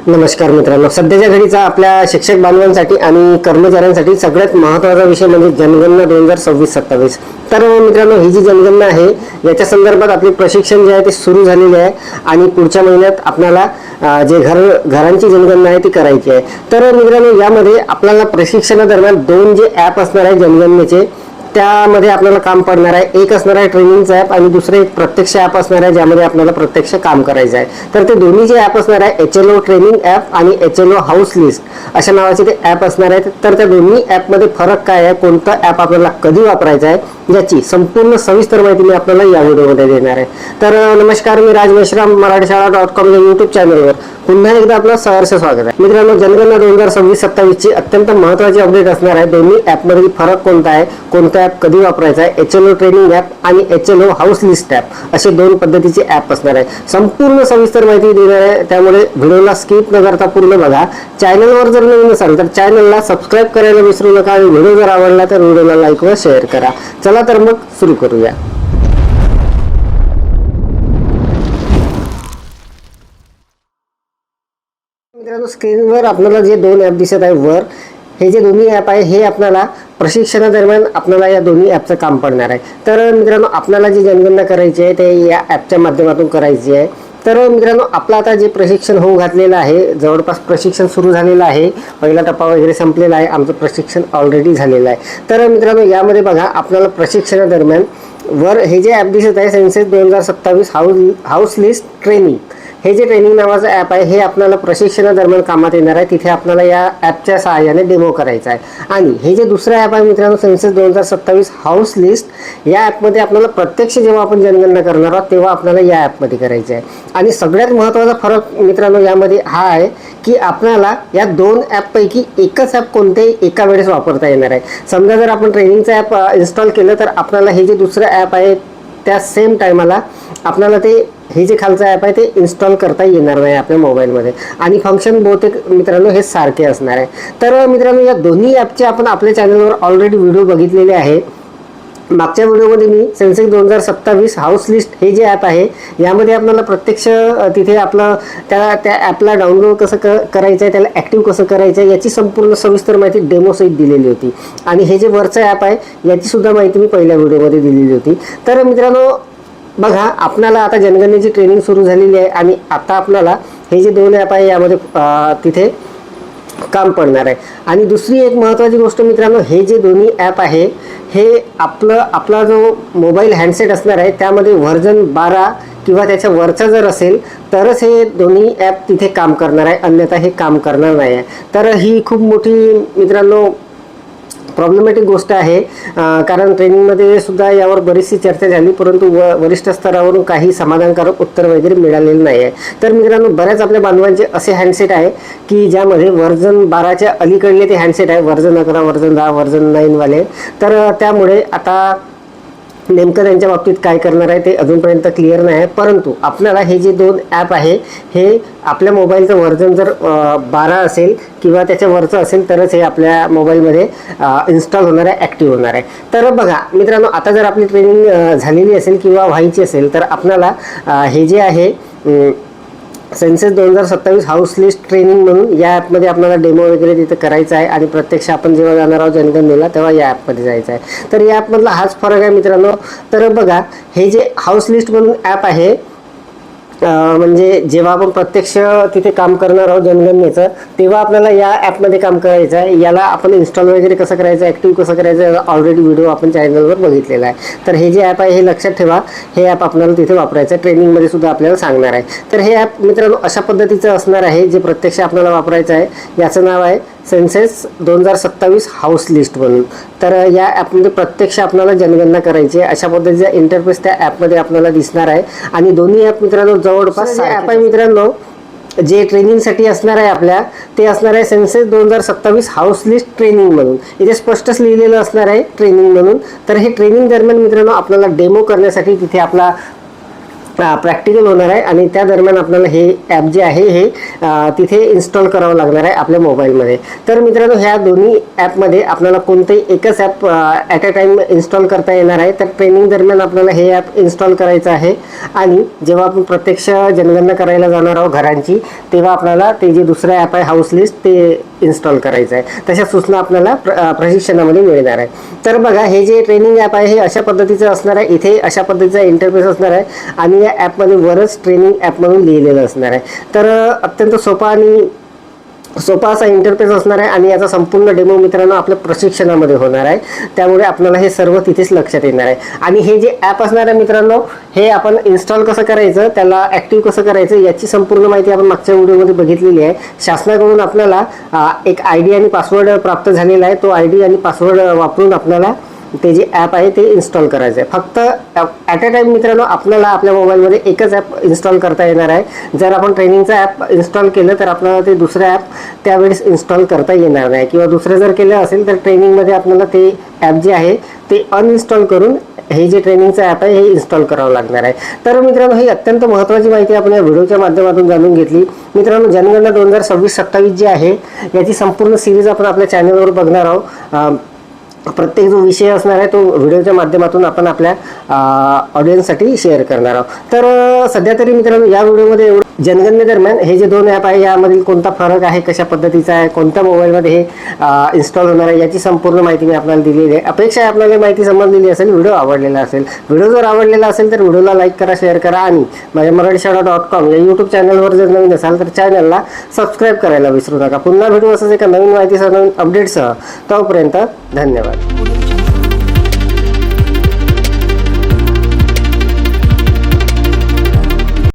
नमस्कार मित्रांनो, सध्याच्या घडीचा आपल्या शिक्षक बांधवांसाठी आणि कर्मचाऱ्यांसाठी सगळ्यात महत्त्वाचा विषय म्हणजे जनगणना 2026-27. तर मित्रांनो, ही जी जनगणना आहे याच्या संदर्भात आपले प्रशिक्षण जे आहे ते सुरू झालेले आहे आणि पुढच्या महिन्यात आपल्याला जे घरांची जनगणना आहे ती करायची आहे. तर मित्रांनो, यामध्ये आपल्याला प्रशिक्षणादरम्यान दोन जे ॲप असणार आहे जनगणनेचे त्यामध्ये आपल्याला काम पडणार आहे. एक असणार आहे ट्रेनिंगचा ॲप आणि दुसरं एक प्रत्यक्ष ॲप असणार आहे ज्यामध्ये आपल्याला प्रत्यक्ष काम करायचं आहे. तर ते दोन्ही जे ॲप असणार आहे HLO ट्रेनिंग ॲप आणि HLO हाऊस लिस्ट अशा नावाचे ते ॲप असणार आहेत. तर त्या दोन्ही ॲपमध्ये फरक काय आहे, कोणतं ॲप आपल्याला कधी वापरायचं आहे याची संपूर्ण सविस्तर माहिती मी आपल्याला या व्हिडिओमध्ये देणार आहे. तर नमस्कार, मी राज मेश्राम मराठीशाळा.com या यूट्यूब चॅनलवर पुन्हा एकदा आपलं सहर्ष स्वागत आहे. मित्रांनो, जनगणना 2026-27 ची अत्यंत महत्त्वाची अपडेट असणार आहे. दोन्ही ॲपमधील फरक कोणता आहे, कोणता ॲप कधी वापरायचा आहे, HLO ट्रेनिंग ॲप आणि HLO हाऊस लिस्ट ॲप असे दोन पद्धतीचे ॲप असणार आहे. संपूर्ण सविस्तर माहिती देणार आहे, त्यामुळे व्हिडिओला स्किप न करता पूर्ण बघा. चॅनलवर जर नवीन असाल तर चॅनलला सबस्क्राईब करायला विसरू नका आणि व्हिडिओ जर आवडला तर व्हिडिओला लाईक व शेअर करा. चला तर मग सुरू करूया. मित्रांनो, स्क्रीनवर आपल्याला जे दोन ॲप दिसत आहे वर, हे जे दोन्ही ॲप आहे हे आपल्याला प्रशिक्षणादरम्यान आपल्याला या दोन्ही ॲपचं काम पडणार आहे. तर मित्रांनो, आपल्याला जी जनगणना करायची आहे ते या ॲपच्या माध्यमातून करायची आहे. तर मित्रांनो, आपलं आता जे प्रशिक्षण होऊ घातलेलं आहे, जवळपास प्रशिक्षण सुरू झालेलं आहे, पहिला टप्पा वगैरे संपलेला आहे, आमचं प्रशिक्षण ऑलरेडी झालेलं आहे. तर मित्रांनो, यामध्ये बघा आपल्याला प्रशिक्षणादरम्यान वर हे जे ॲप दिसत आहे सेन्सेस 2027 हाऊस लिस्ट ट्रेनिंग, हे जे ट्रेनिंग नावाचं ॲप आहे हे आपल्याला प्रशिक्षणादरम्यान कामात येणार आहे. तिथे आपल्याला या ॲपच्या सहाय्याने डेमो करायचा आहे. आणि हे जे दुसरं ॲप आहे मित्रांनो, सेन्सेस 2027 हाऊस लिस्ट, या ॲपमध्ये आपल्याला प्रत्यक्ष जेव्हा आपण जनगणना करणार आहोत तेव्हा आपल्याला या ॲपमध्ये करायचं आहे. आणि सगळ्यात महत्त्वाचा फरक मित्रांनो यामध्ये हा आहे की आपल्याला या दोन ॲपपैकी एकच ॲप कोणतेही एका वेळेस वापरता येणार आहे. समजा जर आपण ट्रेनिंगचं ॲप इन्स्टॉल केलं तर आपल्याला हे जे दुसरं ॲप आहे त्या सेम टायमाला आपल्याला हे जे खालचं ॲप आहे ते इन्स्टॉल करता येणार नाही आपल्या मोबाईलमध्ये आणि फंक्शन बहुतेक मित्रांनो हे सारखे असणार आहे. तर मित्रांनो, या दोन्ही ॲपचे आपण आपल्या चॅनलवर ऑलरेडी व्हिडिओ बघितलेले आहे. मागच्या व्हिडिओमध्ये मी सेन्सेस 2027 हाऊस लिस्ट हे जे ॲप आहे यामध्ये आपल्याला प्रत्यक्ष तिथे आपलं त्या ॲपला डाउनलोड कसं करायचं आहे, त्याला ॲक्टिव्ह कसं करायचं आहे याची संपूर्ण सविस्तर माहिती डेमोसहित दिलेली होती. आणि हे जे वरचं ॲप आहे याची सुद्धा माहिती मी पहिल्या व्हिडिओमध्ये दिलेली होती. तर मित्रांनो बघा, आपल्याला आता जनगणनेची ट्रेनिंग सुरू झालेली आहे आणि आता आपल्याला हे जे दोन ॲप आहे यामध्ये तिथे काम पडणार आहे. आणि दुसरी एक महत्त्वाची गोष्ट मित्रांनो, हे जे दोन्ही ॲप आहे हे आपला जो मोबाईल हँडसेट असणार आहे त्यामध्ये व्हर्जन 12 किंवा त्याच्या वरचा जर असेल तरच हे दोन्ही ॲप तिथे काम करणार आहे, अन्यथा हे काम करणार नाही आहे. तर ही खूप मोठी मित्रांनो प्रॉब्लेमॅटिक गोष्ट आहे, कारण ट्रेनिंगमध्ये सुद्धा यावर बरीचशी चर्चा झाली परंतु वरिष्ठ स्तरावरून काही समाधानकारक उत्तर वगैरे मिळालेलं नाही आहे. तर मित्रांनो, बऱ्याच आपल्या बांधवांचे असे हँडसेट आहे की ज्यामध्ये व्हर्जन 12च्या अलीकडले ते हँडसेट आहे, व्हर्जन 11, व्हर्जन 10, व्हर्जन 9 वाले. तर त्यामुळे आता नेमकं त्यांच्या बाबतीत काय करणार आहे ते अजूनपर्यंत क्लिअर नाही आहे. परंतु आपल्याला हे जे दोन ॲप आहे हे आपल्या मोबाईलचं व्हर्जन जर 12 असेल किंवा त्याच्या वरचं असेल तरच हे आपल्या मोबाईलमध्ये इन्स्टॉल होणार आहे, ॲक्टिव्ह होणार आहे. तर बघा मित्रांनो, आता जर आपली ट्रेनिंग झालेली असेल किंवा व्हायची असेल तर आपल्याला हे जे आहे सेन्सेस 2027 हाऊस लिस्ट ट्रेनिंग म्हणून या ॲपमध्ये आपल्याला डेमो वगैरे तिथे करायचा आहे आणि प्रत्यक्ष आपण जेव्हा जाणार आहोत जनगणनेला तेव्हा या ॲपमध्ये जायचं आहे. तर या ॲपमधला हाच फरक आहे मित्रांनो. तर बघा, हे जे हाऊस लिस्ट म्हणून ॲप आहे म्हणजे जेव्हा आपण प्रत्यक्ष तिथे काम करणार आहोत जनगणनेचं तेव्हा आपल्याला या ॲपमध्ये काम करायचं आहे. याला आपण इन्स्टॉल वगैरे कसं करायचं, ॲक्टिव्ह कसं करायचं ऑलरेडी व्हिडिओ आपण चॅनलवर बघितलेला आहे. तर हे जे ॲप आहे हे लक्षात ठेवा, हे ॲप आपल्याला तिथे वापरायचं आहे, ट्रेनिंगमध्ये सुद्धा आपल्याला सांगणार आहे. तर हे ॲप मित्रांनो अशा पद्धतीचं असणार आहे जे प्रत्यक्ष आपल्याला वापरायचं आहे. याचं नाव आहे सेन्सेस 2027 हाऊस लिस्ट म्हणून. तर या ॲपमध्ये प्रत्यक्ष आपल्याला जनगणना करायची आहे. अशा पद्धतीचा इंटरफेस त्या ॲपमध्ये आपल्याला दिसणार आहे. आणि दोन्ही ॲप मित्रांनो जवळपास ॲप आहे मित्रांनो जे ट्रेनिंगसाठी असणार आहे आपल्या, ते असणार आहे सेन्सेस 2027 हाऊस लिस्ट ट्रेनिंग म्हणून. इथे स्पष्टच लिहिलेलं असणार आहे ट्रेनिंग म्हणून. तर हे ट्रेनिंग दरम्यान मित्रांनो आपल्याला डेमो करण्यासाठी तिथे आपला प्रॅक्टिकल होणार आहे आणि त्या दरम्यान आपल्याला हे ॲप जे आहे हे तिथे इन्स्टॉल करावं लागणार आहे आपल्या मोबाईलमध्ये. तर मित्रांनो, ह्या दोन्ही ॲपमध्ये आपल्याला कोणतेही एकच app at a time install करता येणार आहे. तर ट्रेनिंग दरम्यान आपल्याला हे ॲप इन्स्टॉल करायचं आहे आणि जेव्हा आपण प्रत्यक्ष जनगणना करायला जाणार आहोत घरांची, तेव्हा आपल्याला ते जे दुसरं ॲप आहे हाऊस लिस्ट ते इन्स्टॉल करायचं आहे. तशा सूचना आपल्याला प्रशिक्षणामध्ये मिळणार आहे. तर बघा, हे जे ट्रेनिंग ॲप आहे हे अशा पद्धतीचं असणार आहे. इथे अशा पद्धतीचा इंटरफेस असणार आहे आणि या ॲपमध्ये वरच ट्रेनिंग ॲप म्हणून लिहिलेलं असणार आहे. तर अत्यंत सोपा असा इंटरफेस असणार आहे आणि याचा संपूर्ण डेमो मित्रांनो आपल्या प्रशिक्षणामध्ये होणार आहे. त्यामुळे आपल्याला हे सर्व तिथेच लक्षात येणार आहे. आणि हे जे ॲप असणार आहे मित्रांनो, हे आपण इन्स्टॉल कसं करायचं, त्याला ॲक्टिव्ह कसं करायचं, याची संपूर्ण माहिती आपण मागच्या व्हिडिओमध्ये बघितलेली आहे. शासनाकडून आपल्याला एक ID आणि पासवर्ड प्राप्त झालेला आहे. तो ID आणि पासवर्ड वापरून आपल्याला ते जे ॲप आहे ते इन्स्टॉल करायचं आहे. फक्त ॲट अ टाईम मित्रांनो आपल्याला आपल्या मोबाईलमध्ये एकच ॲप इन्स्टॉल करता येणार आहे. जर आपण ट्रेनिंगचा ॲप इन्स्टॉल केलं तर आपल्याला ते दुसरं ॲप त्यावेळेस इन्स्टॉल करता येणार नाही, किंवा दुसरं जर केलं असेल तर ट्रेनिंगमध्ये आपल्याला ते ॲप जे आहे ते अनइन्स्टॉल करून हे जे ट्रेनिंगचं ॲप आहे हे इन्स्टॉल करावं लागणार आहे. तर मित्रांनो, ही अत्यंत महत्त्वाची माहिती आपण या व्हिडिओच्या माध्यमातून जाणून घेतली. मित्रांनो, जनगणना 2026-27 जी आहे याची संपूर्ण सिरीज आपण आपल्या चॅनलवर बघणार आहोत. प्रत्येक जो विषय असणार आहे तो व्हिडिओच्या माध्यमातून आपण आपल्या ऑडियन्ससाठी शेअर करणार आहोत. तर सध्या तरी मित्रांनो या व्हिडिओमध्ये एवढं जनगणनेदरम्यान हे जे दोन ॲप आहे यामधील कोणता फरक आहे, कशा पद्धतीचा आहे, कोणत्या मोबाईलमध्ये हे इन्स्टॉल होणार आहे, याची संपूर्ण माहिती मी आपल्याला दिलेली आहे. अपेक्षा आहे आपल्याला माहिती समजलेली असेल, व्हिडिओ आवडलेला असेल. व्हिडिओ जर आवडलेला असेल तर व्हिडिओला लाईक करा, शेअर करा आणि माझ्या मराठीशाळा.com या यूट्यूब चॅनलवर जर नवीन असाल तर चॅनलला सबस्क्राईब करायला विसरू नका. पुन्हा भेटू असंच एका नवीन माहितीसह, नवीन अपडेटसह. तोपर्यंत धन्यवाद.